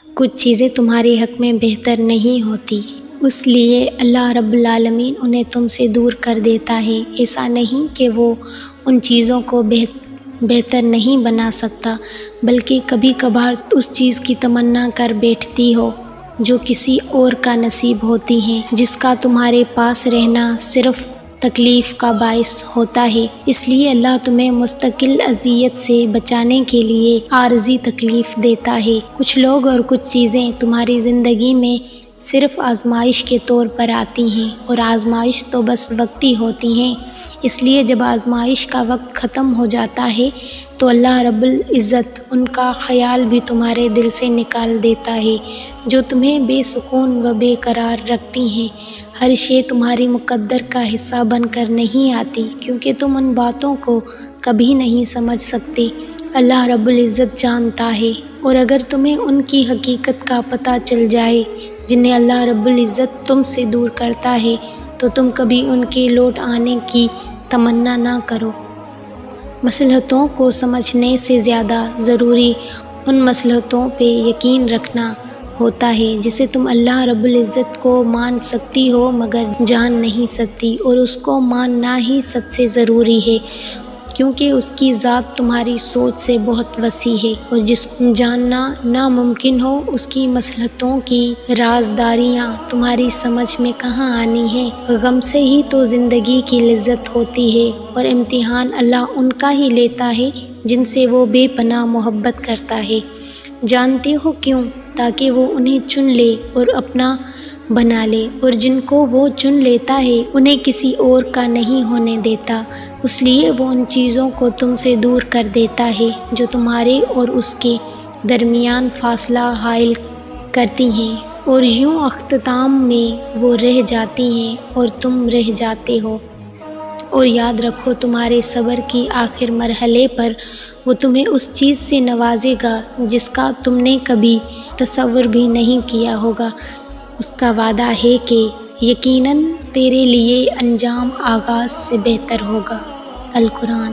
کچھ چیزیں تمہارے حق میں بہتر نہیں ہوتی، اس لیے اللہ رب العالمین انہیں تم سے دور کر دیتا ہے۔ ایسا نہیں کہ وہ ان چیزوں کو بہتر نہیں بنا سکتا، بلکہ کبھی کبھار اس چیز کی تمنا کر بیٹھتی ہو جو کسی اور کا نصیب ہوتی ہے، جس کا تمہارے پاس رہنا صرف تکلیف کا باعث ہوتا ہے۔ اس لیے اللہ تمہیں مستقل اذیت سے بچانے کے لیے عارضی تکلیف دیتا ہے۔ کچھ لوگ اور کچھ چیزیں تمہاری زندگی میں صرف آزمائش کے طور پر آتی ہیں، اور آزمائش تو بس وقتی ہوتی ہیں۔ اس لیے جب آزمائش کا وقت ختم ہو جاتا ہے تو اللہ رب العزت ان کا خیال بھی تمہارے دل سے نکال دیتا ہے جو تمہیں بے سکون و بے قرار رکھتی ہیں۔ ہر شے تمہاری مقدر کا حصہ بن کر نہیں آتی، کیونکہ تم ان باتوں کو کبھی نہیں سمجھ سکتے۔ اللہ رب العزت جانتا ہے، اور اگر تمہیں ان کی حقیقت کا پتہ چل جائے جنہیں اللہ رب العزت تم سے دور کرتا ہے تو تم کبھی ان کے لوٹ آنے کی تمنا نہ کرو۔ مصلحتوں کو سمجھنے سے زیادہ ضروری ان مصلحتوں پہ یقین رکھنا ہوتا ہے جسے تم اللہ رب العزت کو مان سکتی ہو مگر جان نہیں سکتی، اور اس کو ماننا ہی سب سے ضروری ہے، کیونکہ اس کی ذات تمہاری سوچ سے بہت وسیع ہے، اور جس کو جاننا ناممکن ہو اس کی مصلحتوں کی رازداریاں تمہاری سمجھ میں کہاں آنی ہیں۔ غم سے ہی تو زندگی کی لذت ہوتی ہے، اور امتحان اللہ ان کا ہی لیتا ہے جن سے وہ بے پناہ محبت کرتا ہے۔ جانتے ہو کیوں؟ تاکہ وہ انہیں چن لے اور اپنا بنا لے، اور جن کو وہ چن لیتا ہے انہیں کسی اور کا نہیں ہونے دیتا۔ اس لیے وہ ان چیزوں کو تم سے دور کر دیتا ہے جو تمہارے اور اس کے درمیان فاصلہ حائل کرتی ہیں، اور یوں اختتام میں وہ رہ جاتی ہیں اور تم رہ جاتے ہو۔ اور یاد رکھو، تمہارے صبر کی آخر مرحلے پر وہ تمہیں اس چیز سے نوازے گا جس کا تم نے کبھی تصور بھی نہیں کیا ہوگا۔ اس کا وعدہ ہے کہ یقیناً تیرے لیے انجام آغاز سے بہتر ہوگا۔ القرآن۔